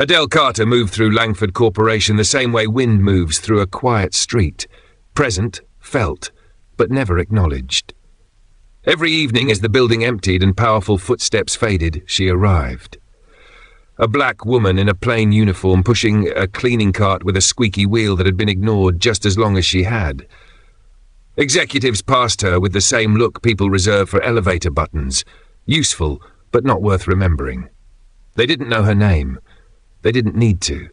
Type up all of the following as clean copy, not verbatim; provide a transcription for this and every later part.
Adele Carter moved through Langford Corporation the same way wind moves through a quiet street, present, felt, but never acknowledged. Every evening as the building emptied and powerful footsteps faded, she arrived. A black woman in a plain uniform pushing a cleaning cart with a squeaky wheel that had been ignored just as long as she had. Executives passed her with the same look people reserve for elevator buttons, useful but not worth remembering. They didn't know her name. They didn't need to.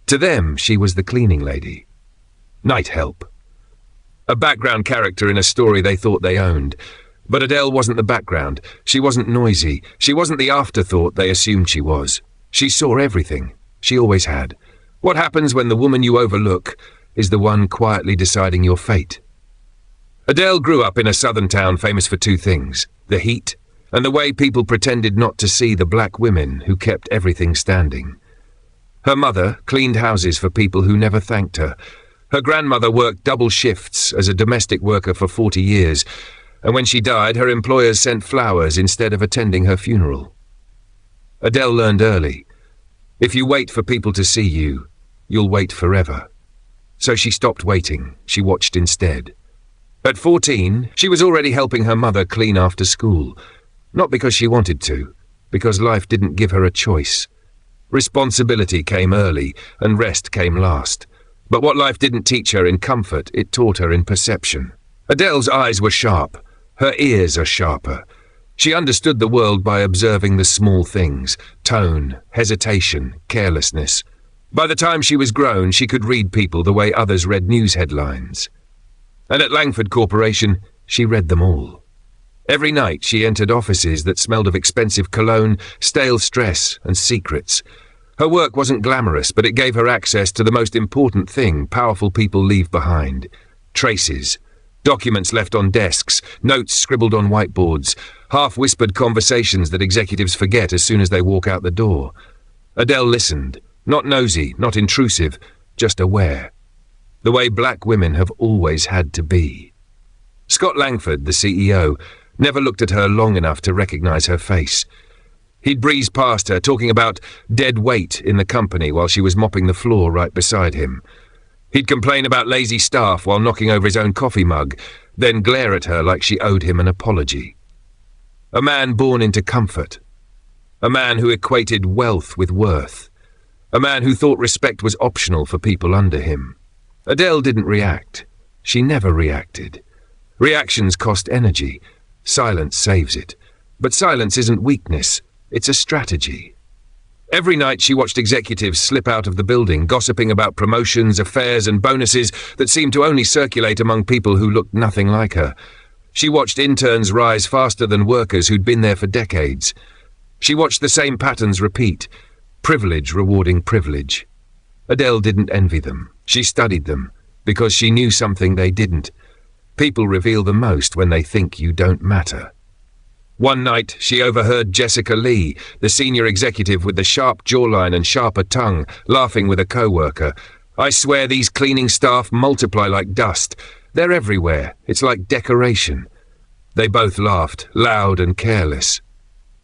To them, she was the cleaning lady. Night help. A background character in a story they thought they owned. But Adele wasn't the background. She wasn't noisy. She wasn't the afterthought they assumed she was. She saw everything. She always had. What happens when the woman you overlook is the one quietly deciding your fate? Adele grew up in a southern town famous for two things: the heat and the way people pretended not to see the black women who kept everything standing. Her mother cleaned houses for people who never thanked her. Her grandmother worked double shifts as a domestic worker for 40 years, and when she died, her employers sent flowers instead of attending her funeral. Adele learned early, if you wait for people to see you, you'll wait forever. So she stopped waiting. She watched instead. At 14, she was already helping her mother clean after school, not because she wanted to, because life didn't give her a choice. Responsibility came early, and rest came last. But what life didn't teach her in comfort, it taught her in perception. Adele's eyes were sharp. Her ears are sharper. She understood the world by observing the small things: tone, hesitation, carelessness. By the time she was grown, she could read people the way others read news headlines. And at Langford Corporation, she read them all. Every night she entered offices that smelled of expensive cologne, stale stress, and secrets. Her work wasn't glamorous, but it gave her access to the most important thing powerful people leave behind: traces. Documents left on desks, notes scribbled on whiteboards, half-whispered conversations that executives forget as soon as they walk out the door. Adele listened, not nosy, not intrusive, just aware. The way black women have always had to be. Scott Langford, the CEO, never looked at her long enough to recognize her face. He'd breeze past her, talking about dead weight in the company while she was mopping the floor right beside him. He'd complain about lazy staff while knocking over his own coffee mug, then glare at her like she owed him an apology. A man born into comfort. A man who equated wealth with worth. A man who thought respect was optional for people under him. Adele didn't react. She never reacted. Reactions cost energy. Silence saves it. But silence isn't weakness. It's a strategy. Every night she watched executives slip out of the building, gossiping about promotions, affairs, and bonuses that seemed to only circulate among people who looked nothing like her. She watched interns rise faster than workers who'd been there for decades. She watched the same patterns repeat, privilege rewarding privilege. Adele didn't envy them. She studied them, because she knew something they didn't. People reveal the most when they think you don't matter. One night, she overheard Jessica Lee, the senior executive with the sharp jawline and sharper tongue, laughing with a co-worker. "I swear these cleaning staff multiply like dust. They're everywhere. It's like decoration." They both laughed, loud and careless.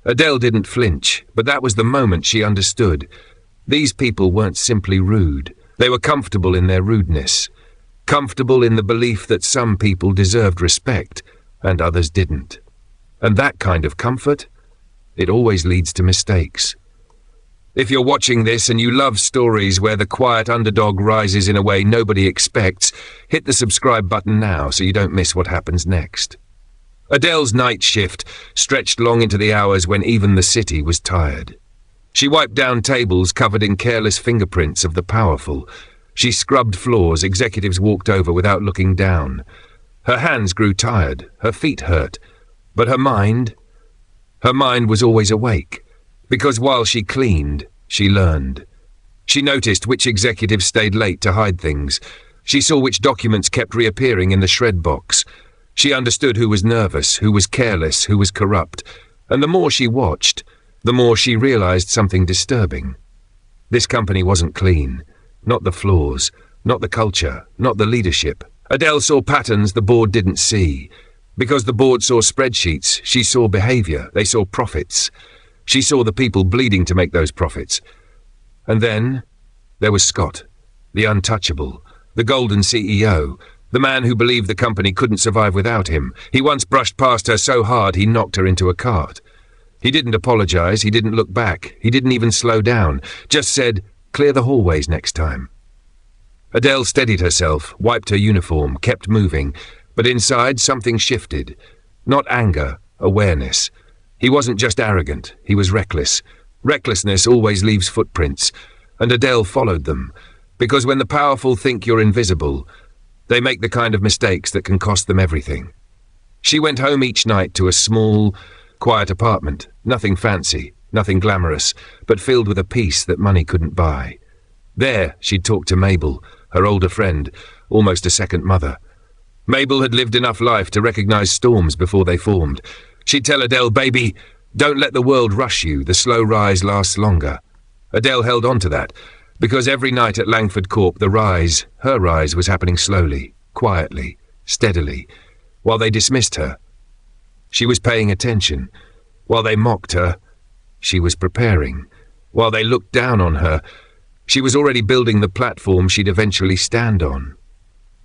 Adele didn't flinch, but that was the moment she understood. These people weren't simply rude. They were comfortable in their rudeness. Comfortable in the belief that some people deserved respect, and others didn't. And that kind of comfort, it always leads to mistakes. If you're watching this and you love stories where the quiet underdog rises in a way nobody expects, hit the subscribe button now so you don't miss what happens next. Adele's night shift stretched long into the hours when even the city was tired. She wiped down tables covered in careless fingerprints of the powerful. She scrubbed floors executives walked over without looking down. Her hands grew tired, her feet hurt, but her mind was always awake, because while she cleaned, she learned. She noticed which executives stayed late to hide things. She saw which documents kept reappearing in the shred box. She understood who was nervous, who was careless, who was corrupt, and the more she watched, the more she realized something disturbing. This company wasn't clean. Not the floors, not the culture, not the leadership. Adele saw patterns the board didn't see. Because the board saw spreadsheets, she saw behavior, they saw profits. She saw the people bleeding to make those profits. And then there was Scott, the untouchable, the golden CEO, the man who believed the company couldn't survive without him. He once brushed past her so hard he knocked her into a cart. He didn't apologize, he didn't look back, he didn't even slow down, just said, "Clear the hallways next time." Adele steadied herself, wiped her uniform, kept moving, but inside something shifted. Not anger, awareness. He wasn't just arrogant, he was reckless. Recklessness always leaves footprints, and Adele followed them, because when the powerful think you're invisible, they make the kind of mistakes that can cost them everything. She went home each night to a small, quiet apartment, nothing fancy, nothing glamorous, but filled with a peace that money couldn't buy. There, she'd talk to Mabel, her older friend, almost a second mother. Mabel had lived enough life to recognize storms before they formed. She'd tell Adele, "Baby, don't let the world rush you, the slow rise lasts longer." Adele held on to that, because every night at Langford Corp the rise, her rise, was happening slowly, quietly, steadily, while they dismissed her. She was paying attention. While they mocked her, she was preparing. While they looked down on her, she was already building the platform she'd eventually stand on.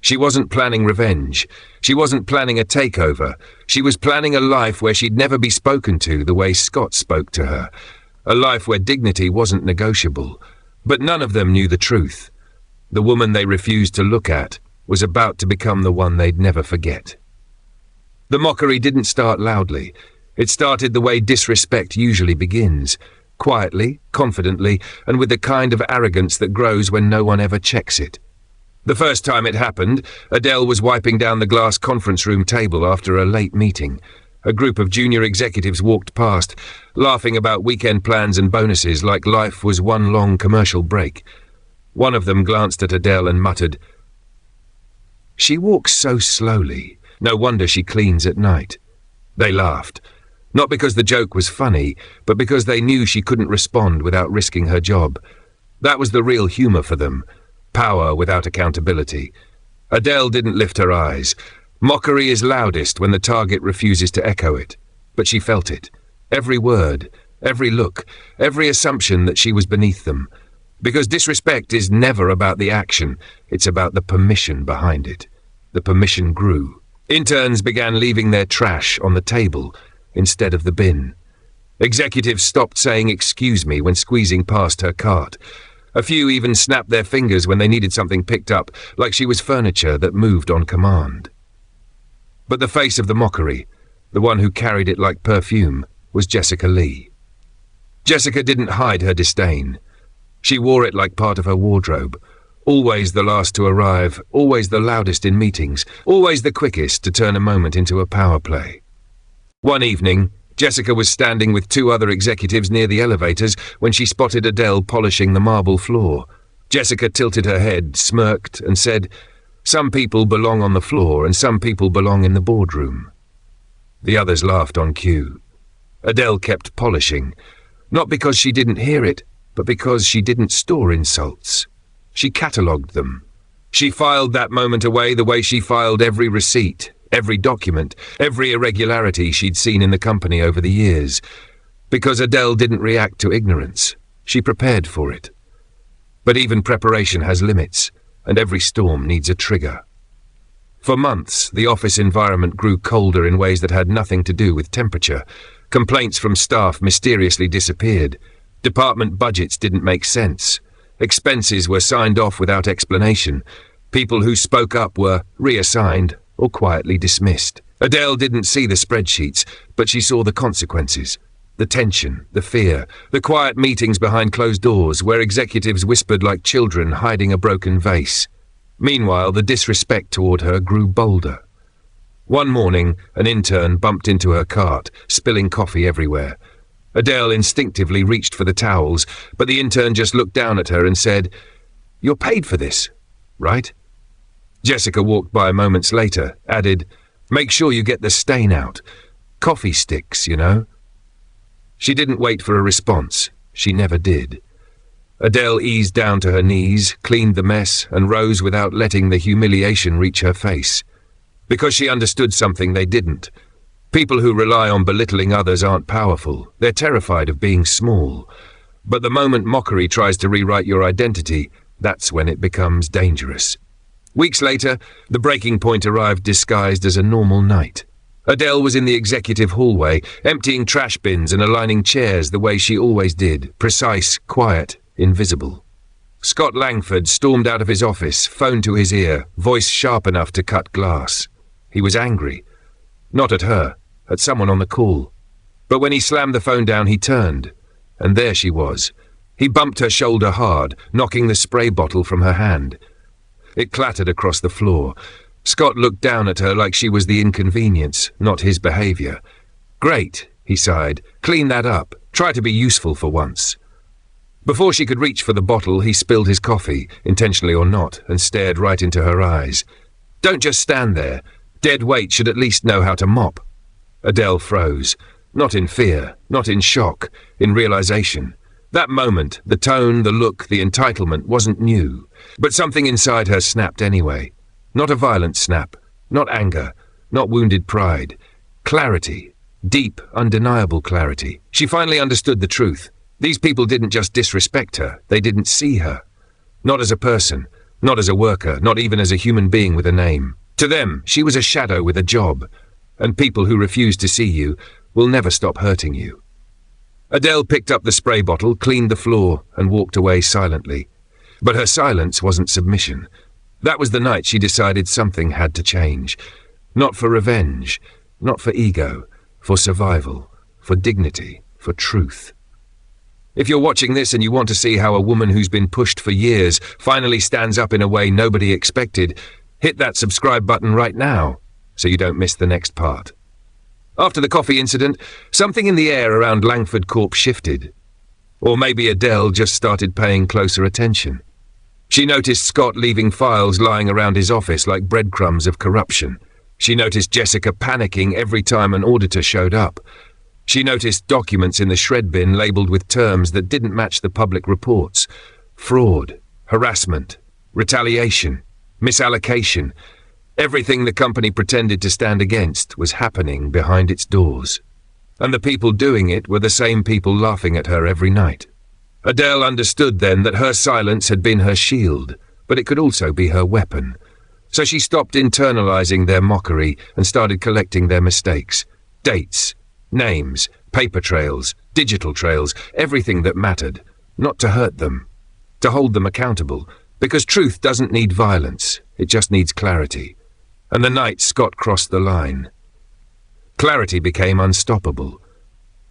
She wasn't planning revenge. She wasn't planning a takeover. She was planning a life where she'd never be spoken to the way Scott spoke to her. A life where dignity wasn't negotiable. But none of them knew the truth. The woman they refused to look at was about to become the one they'd never forget. The mockery didn't start loudly. It started the way disrespect usually begins. Quietly, confidently, and with the kind of arrogance that grows when no one ever checks it. The first time it happened, Adele was wiping down the glass conference room table after a late meeting. A group of junior executives walked past, laughing about weekend plans and bonuses like life was one long commercial break. One of them glanced at Adele and muttered, "She walks so slowly. No wonder she cleans at night." They laughed. Not because the joke was funny, but because they knew she couldn't respond without risking her job. That was the real humor for them. Power without accountability. Adele didn't lift her eyes. Mockery is loudest when the target refuses to echo it. But she felt it. Every word, every look, every assumption that she was beneath them. Because disrespect is never about the action, it's about the permission behind it. The permission grew. Interns began leaving their trash on the table instead of the bin. Executives stopped saying "excuse me" when squeezing past her cart. A few even snapped their fingers when they needed something picked up, like she was furniture that moved on command. But the face of the mockery, the one who carried it like perfume, was Jessica Lee. Jessica didn't hide her disdain. She wore it like part of her wardrobe. Always the last to arrive, always the loudest in meetings, always the quickest to turn a moment into a power play. One evening, Jessica was standing with two other executives near the elevators when she spotted Adele polishing the marble floor. Jessica tilted her head, smirked, and said, "Some people belong on the floor and some people belong in the boardroom." The others laughed on cue. Adele kept polishing, not because she didn't hear it, but because she didn't store insults. She catalogued them. She filed that moment away the way she filed every receipt, every document, every irregularity she'd seen in the company over the years. Because Adele didn't react to ignorance. She prepared for it. But even preparation has limits, and every storm needs a trigger. For months, the office environment grew colder in ways that had nothing to do with temperature. Complaints from staff mysteriously disappeared. Department budgets didn't make sense. Expenses were signed off without explanation. People who spoke up were reassigned or quietly dismissed. Adele didn't see the spreadsheets, but she saw the consequences. The tension, the fear, the quiet meetings behind closed doors where executives whispered like children hiding a broken vase. Meanwhile, the disrespect toward her grew bolder. One morning, an intern bumped into her cart, spilling coffee everywhere. Adele instinctively reached for the towels, but the intern just looked down at her and said, "You're paid for this, right?" Jessica walked by moments later, added, "Make sure you get the stain out. Coffee sticks, you know." She didn't wait for a response. She never did. Adele eased down to her knees, cleaned the mess, and rose without letting the humiliation reach her face. Because she understood something they didn't. People who rely on belittling others aren't powerful. They're terrified of being small. But the moment mockery tries to rewrite your identity, that's when it becomes dangerous. Weeks later, the breaking point arrived disguised as a normal night. Adele was in the executive hallway, emptying trash bins and aligning chairs the way she always did, precise, quiet, invisible. Scott Langford stormed out of his office, phone to his ear, voice sharp enough to cut glass. He was angry. Not at her, at someone on the call. But when he slammed the phone down, he turned. And there she was. He bumped her shoulder hard, knocking the spray bottle from her hand. It clattered across the floor. Scott looked down at her like she was the inconvenience, not his behaviour. "Great," he sighed. "Clean that up. Try to be useful for once." Before she could reach for the bottle, he spilled his coffee, intentionally or not, and stared right into her eyes. "Don't just stand there. Dead weight should at least know how to mop." Adele froze. Not in fear, not in shock, in realization. That moment, the tone, the look, the entitlement wasn't new, but something inside her snapped anyway. Not a violent snap, not anger, not wounded pride. Clarity, deep, undeniable clarity. She finally understood the truth. These people didn't just disrespect her, they didn't see her. Not as a person, not as a worker, not even as a human being with a name. To them, she was a shadow with a job, and people who refuse to see you will never stop hurting you. Adele picked up the spray bottle, cleaned the floor, and walked away silently. But her silence wasn't submission. That was the night she decided something had to change. Not for revenge, not for ego, for survival, for dignity, for truth. If you're watching this and you want to see how a woman who's been pushed for years finally stands up in a way nobody expected, hit that subscribe button right now so you don't miss the next part. After the coffee incident, something in the air around Langford Corp shifted. Or maybe Adele just started paying closer attention. She noticed Scott leaving files lying around his office like breadcrumbs of corruption. She noticed Jessica panicking every time an auditor showed up. She noticed documents in the shred bin labelled with terms that didn't match the public reports. Fraud, harassment, retaliation, misallocation. Everything the company pretended to stand against was happening behind its doors. And the people doing it were the same people laughing at her every night. Adele understood then that her silence had been her shield, but it could also be her weapon. So she stopped internalizing their mockery and started collecting their mistakes. Dates, names, paper trails, digital trails, everything that mattered. Not to hurt them, to hold them accountable, because truth doesn't need violence, it just needs clarity. And the night Scott crossed the line, clarity became unstoppable.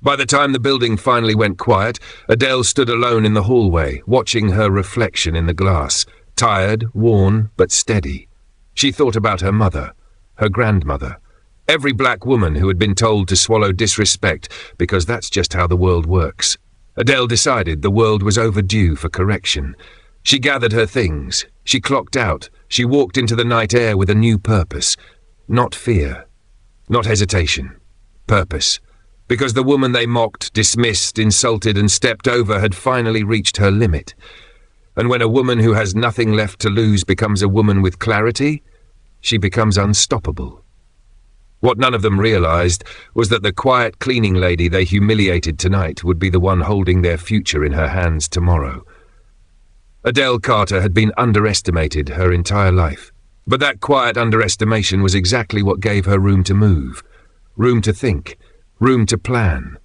By the time the building finally went quiet, Adele stood alone in the hallway, watching her reflection in the glass, tired, worn, but steady. She thought about her mother, her grandmother, every black woman who had been told to swallow disrespect because that's just how the world works. Adele decided the world was overdue for correction. She gathered her things. She clocked out. She walked into the night air with a new purpose. Not fear. Not hesitation. Purpose. Because the woman they mocked, dismissed, insulted, and stepped over had finally reached her limit. And when a woman who has nothing left to lose becomes a woman with clarity, she becomes unstoppable. What none of them realized was that the quiet cleaning lady they humiliated tonight would be the one holding their future in her hands tomorrow. Adele Carter had been underestimated her entire life, but that quiet underestimation was exactly what gave her room to move, room to think, room to plan.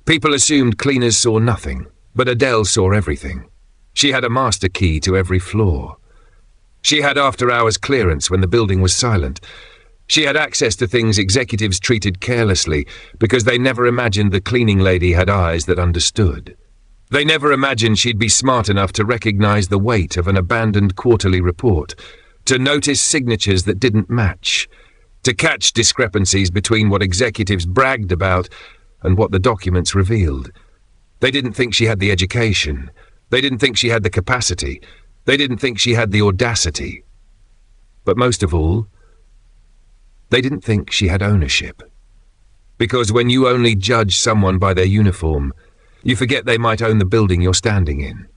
People assumed cleaners saw nothing, but Adele saw everything. She had a master key to every floor. She had after-hours clearance when the building was silent. She had access to things executives treated carelessly because they never imagined the cleaning lady had eyes that understood. They never imagined she'd be smart enough to recognize the weight of an abandoned quarterly report, to notice signatures that didn't match, to catch discrepancies between what executives bragged about and what the documents revealed. They didn't think she had the education. They didn't think she had the capacity. They didn't think she had the audacity. But most of all, they didn't think she had ownership. Because when you only judge someone by their uniform, you forget they might own the building you're standing in.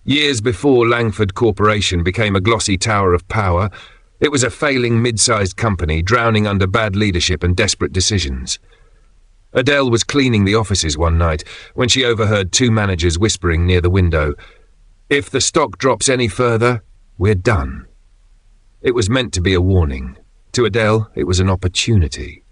Years before Langford Corporation became a glossy tower of power, it was a failing mid-sized company drowning under bad leadership and desperate decisions. Adele was cleaning the offices one night when she overheard two managers whispering near the window, "If the stock drops any further, we're done." It was meant to be a warning. To Adele, it was an opportunity.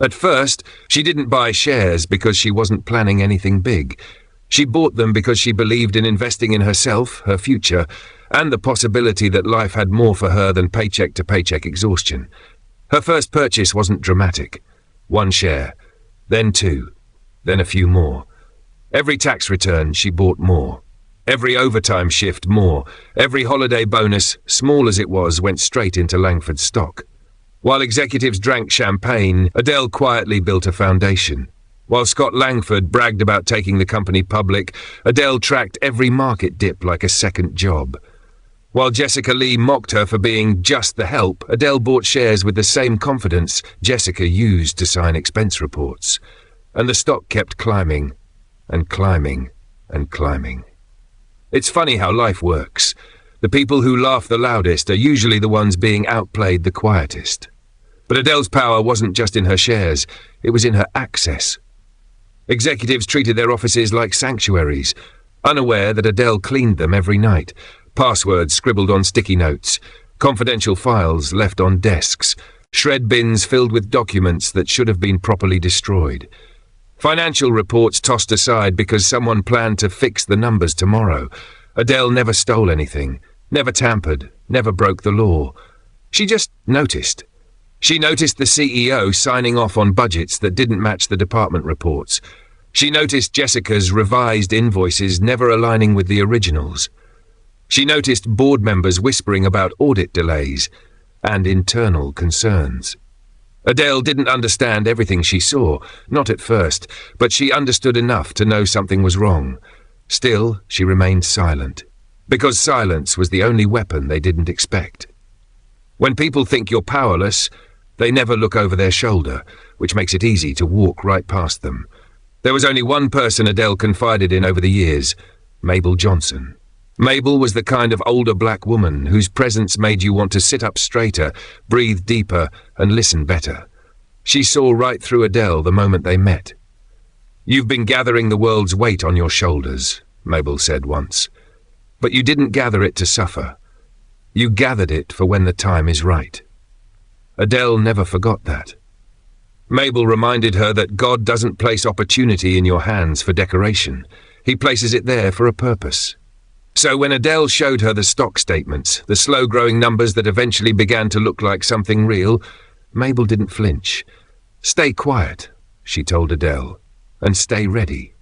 At first, she didn't buy shares because she wasn't planning anything big. She bought them because she believed in investing in herself, her future, and the possibility that life had more for her than paycheck-to-paycheck exhaustion. Her first purchase wasn't dramatic. 1 share, then 2, then a few more. Every tax return, she bought more. Every overtime shift, more. Every holiday bonus, small as it was, went straight into Langford stock. While executives drank champagne, Adele quietly built a foundation. While Scott Langford bragged about taking the company public, Adele tracked every market dip like a second job. While Jessica Lee mocked her for being just the help, Adele bought shares with the same confidence Jessica used to sign expense reports. And the stock kept climbing, and climbing, and climbing. It's funny how life works. The people who laugh the loudest are usually the ones being outplayed the quietest. But Adele's power wasn't just in her shares, it was in her access. Executives treated their offices like sanctuaries, unaware that Adele cleaned them every night, passwords scribbled on sticky notes, confidential files left on desks, shred bins filled with documents that should have been properly destroyed. Financial reports tossed aside because someone planned to fix the numbers tomorrow. Adele never stole anything, never tampered, never broke the law. She just noticed. She noticed the CEO signing off on budgets that didn't match the department reports. She noticed Jessica's revised invoices never aligning with the originals. She noticed board members whispering about audit delays and internal concerns. Adele didn't understand everything she saw, not at first, but she understood enough to know something was wrong. Still, she remained silent, because silence was the only weapon they didn't expect. When people think you're powerless, they never look over their shoulder, which makes it easy to walk right past them. There was only one person Adele confided in over the years, Mabel Johnson. Mabel was the kind of older black woman whose presence made you want to sit up straighter, breathe deeper, and listen better. She saw right through Adele the moment they met. "You've been gathering the world's weight on your shoulders," Mabel said once. "But you didn't gather it to suffer. You gathered it for when the time is right." Adele never forgot that. Mabel reminded her that God doesn't place opportunity in your hands for decoration. He places it there for a purpose. So when Adele showed her the stock statements, the slow-growing numbers that eventually began to look like something real, Mabel didn't flinch. "Stay quiet," she told Adele, "and stay ready."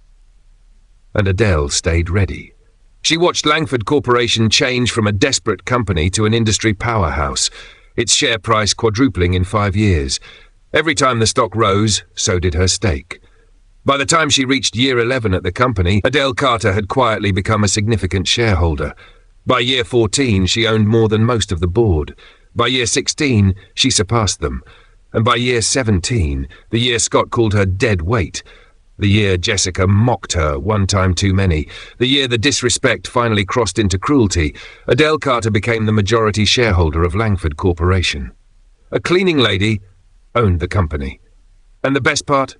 And Adele stayed ready. She watched Langford Corporation change from a desperate company to an industry powerhouse, its share price quadrupling in 5 years. Every time the stock rose, so did her stake. By the time she reached year 11 at the company, Adele Carter had quietly become a significant shareholder. By year 14, she owned more than most of the board. By year 16, she surpassed them. And by year 17, the year Scott called her dead weight, the year Jessica mocked her one time too many, the year the disrespect finally crossed into cruelty, Adele Carter became the majority shareholder of Langford Corporation. A cleaning lady owned the company. And the best part?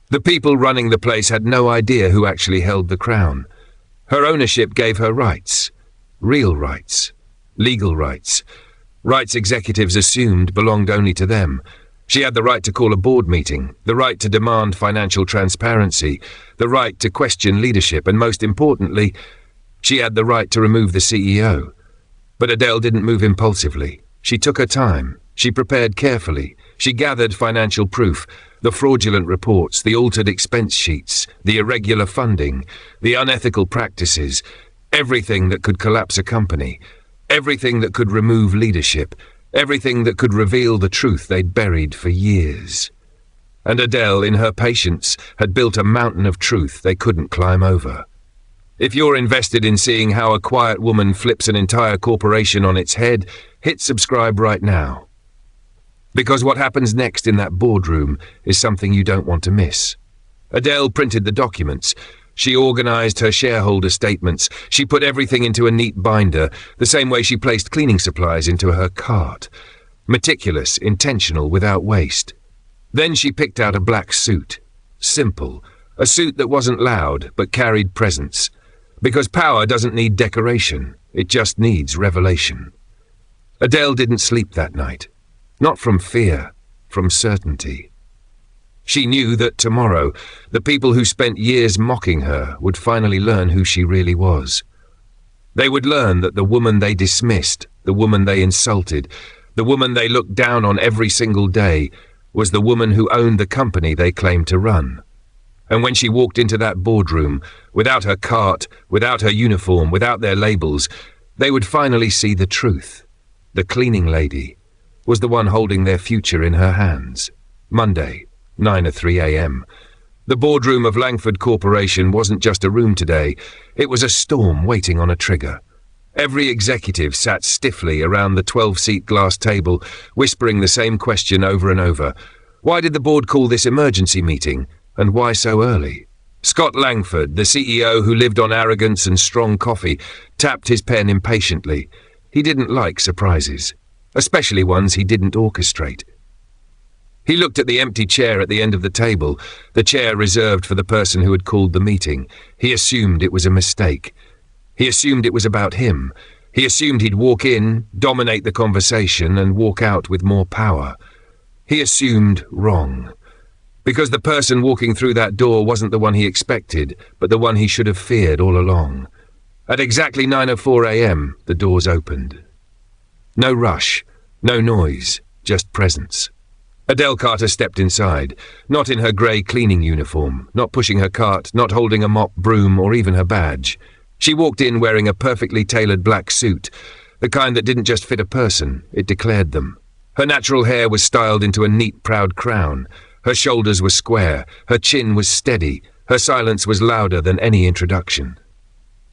The people running the place had no idea who actually held the crown. Her ownership gave her rights. Real rights. Legal rights. Rights executives assumed belonged only to them. She had the right to call a board meeting, the right to demand financial transparency, the right to question leadership, and most importantly, she had the right to remove the CEO. But Adele didn't move impulsively. She took her time. She prepared carefully. She gathered financial proof, the fraudulent reports, the altered expense sheets, the irregular funding, the unethical practices, everything that could collapse a company, everything that could remove leadership, everything that could reveal the truth they'd buried for years. And Adele, in her patience, had built a mountain of truth they couldn't climb over. If you're invested in seeing how a quiet woman flips an entire corporation on its head, hit subscribe right now. Because what happens next in that boardroom is something you don't want to miss. Adele printed the documents. She organized her shareholder statements. She put everything into a neat binder, the same way she placed cleaning supplies into her cart. Meticulous, intentional, without waste. Then she picked out a black suit. simple, a suit that wasn't loud but carried presence. Because power doesn't need decoration, it just needs revelation. Adele didn't sleep that night. Not from fear, from certainty. She knew that tomorrow, the people who spent years mocking her would finally learn who she really was. They would learn that the woman they dismissed, the woman they insulted, the woman they looked down on every single day, was the woman who owned the company they claimed to run. And when she walked into that boardroom, without her cart, without her uniform, without their labels, they would finally see the truth. The cleaning lady was the one holding their future in her hands. Monday, 9:03 a.m. The boardroom of Langford Corporation wasn't just a room today, it was a storm waiting on a trigger. Every executive sat stiffly around the 12-seat glass table, whispering the same question over and over. Why did the board call this emergency meeting, and why so early? Scott Langford, the CEO who lived on arrogance and strong coffee, tapped his pen impatiently. He didn't like surprises, especially ones he didn't orchestrate. He looked at the empty chair at the end of the table, the chair reserved for the person who had called the meeting. He assumed it was a mistake. He assumed it was about him. He assumed he'd walk in, dominate the conversation, and walk out with more power. He assumed wrong. Because the person walking through that door wasn't the one he expected, but the one he should have feared all along. At exactly 9:04 a.m., the doors opened. No rush, no noise, just presence. Adele Carter stepped inside, not in her grey cleaning uniform, not pushing her cart, not holding a mop, broom, or even her badge. She walked in wearing a perfectly tailored black suit, the kind that didn't just fit a person, it declared them. Her natural hair was styled into a neat, proud crown. Her shoulders were square, her chin was steady, her silence was louder than any introduction.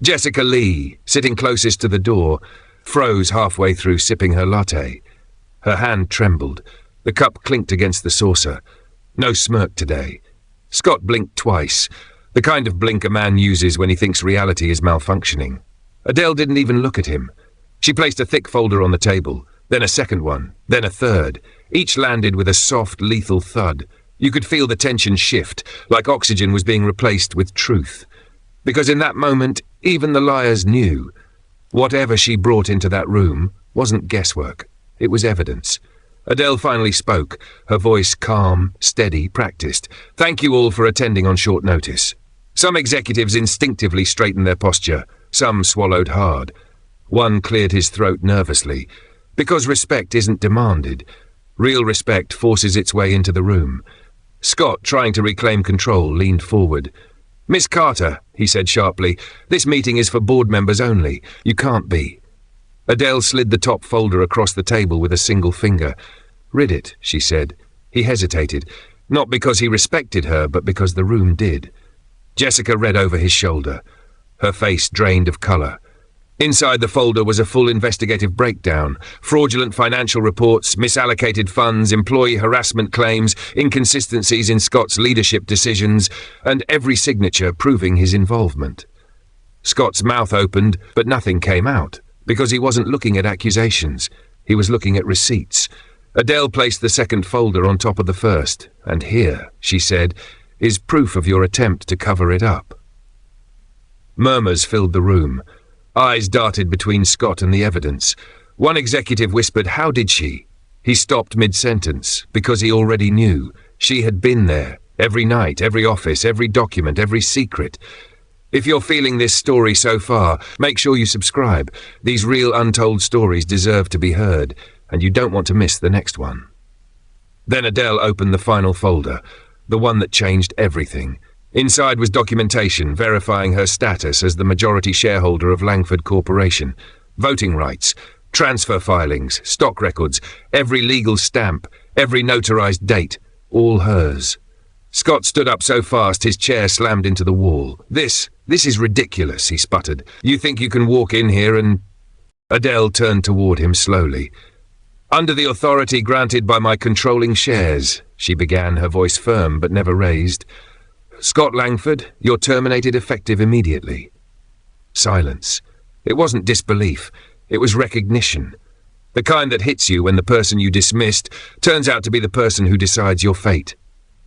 Jessica Lee, sitting closest to the door, froze halfway through sipping her latte. Her hand trembled. The cup clinked against the saucer. No smirk today. Scott blinked twice, the kind of blink a man uses when he thinks reality is malfunctioning. Adele didn't even look at him. She placed a thick folder on the table, then a second one, then a third. Each landed with a soft, lethal thud. You could feel the tension shift, like oxygen was being replaced with truth. Because in that moment, even the liars knew. Whatever she brought into that room wasn't guesswork. It was evidence. Adele finally spoke, her voice calm, steady, practiced. Thank you all for attending on short notice. Some executives instinctively straightened their posture. Some swallowed hard. One cleared his throat nervously. Because respect isn't demanded. Real respect forces its way into the room. Scott, trying to reclaim control, leaned forward. Miss Carter, he said sharply, this meeting is for board members only. You can't be. Adele slid the top folder across the table with a single finger. Read it, she said. He hesitated, not because he respected her, but because the room did. Jessica read over his shoulder. Her face drained of colour. Inside the folder was a full investigative breakdown, fraudulent financial reports, misallocated funds, employee harassment claims, inconsistencies in Scott's leadership decisions, and every signature proving his involvement. Scott's mouth opened, but nothing came out, because he wasn't looking at accusations. He was looking at receipts. Adele placed the second folder on top of the first, and here, she said, is proof of your attempt to cover it up. Murmurs filled the room. Eyes darted between Scott and the evidence. One executive whispered, "How did she?" He stopped mid-sentence, because he already knew. She had been there, every night, every office, every document, every secret. If you're feeling this story so far, make sure you subscribe. These real untold stories deserve to be heard, and you don't want to miss the next one. Then Adele opened the final folder, the one that changed everything. Inside was documentation verifying her status as the majority shareholder of Langford Corporation. Voting rights, transfer filings, stock records, every legal stamp, every notarized date, all hers. Scott stood up so fast his chair slammed into the wall. This is ridiculous, he sputtered. You think you can walk in here and... Adele turned toward him slowly. Under the authority granted by my controlling shares, she began, her voice firm but never raised. Scott Langford, you're terminated effective immediately. Silence. It wasn't disbelief. It was recognition. The kind that hits you when the person you dismissed turns out to be the person who decides your fate.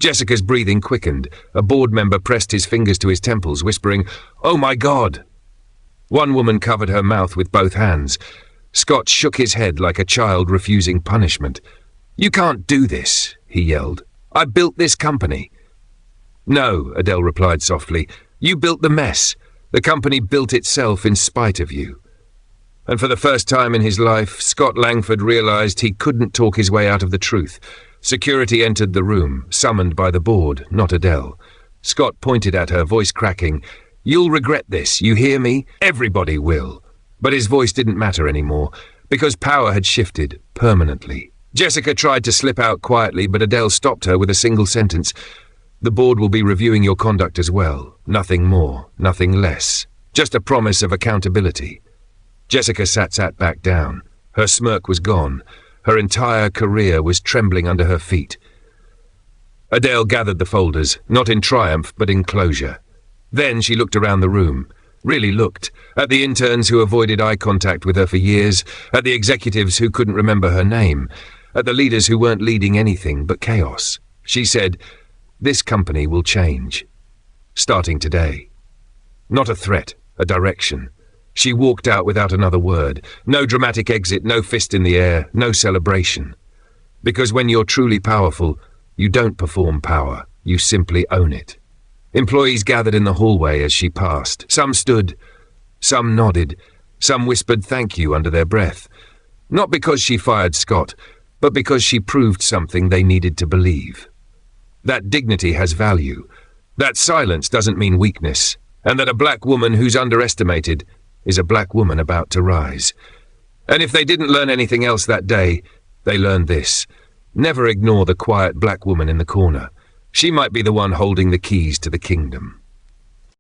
Jessica's breathing quickened. A board member pressed his fingers to his temples, whispering, "Oh my God!" One woman covered her mouth with both hands. Scott shook his head like a child refusing punishment. "You can't do this," he yelled. "I built this company." "No," Adele replied softly. "You built the mess. The company built itself in spite of you." And for the first time in his life, Scott Langford realized he couldn't talk his way out of the truth. Security entered the room, summoned by the board, not Adele. Scott pointed at her, voice cracking. "You'll regret this, you hear me? Everybody will." But his voice didn't matter anymore, because power had shifted, permanently. Jessica tried to slip out quietly, but Adele stopped her with a single sentence. "The board will be reviewing your conduct as well. Nothing more, nothing less. Just a promise of accountability." Jessica sat back down. Her smirk was gone. Her entire career was trembling under her feet. Adele gathered the folders, not in triumph, but in closure. Then she looked around the room. Really looked. At the interns who avoided eye contact with her for years, at the executives who couldn't remember her name, at the leaders who weren't leading anything but chaos. She said, "This company will change. Starting today." Not a threat, a direction. She walked out without another word. No dramatic exit, no fist in the air, no celebration. Because when you're truly powerful, you don't perform power, you simply own it. Employees gathered in the hallway as she passed. Some stood, some nodded, some whispered thank you under their breath. Not because she fired Scott, but because she proved something they needed to believe. That dignity has value, that silence doesn't mean weakness, and that a black woman who's underestimated is a black woman about to rise. And if they didn't learn anything else that day, they learned this. Never ignore the quiet black woman in the corner. She might be the one holding the keys to the kingdom.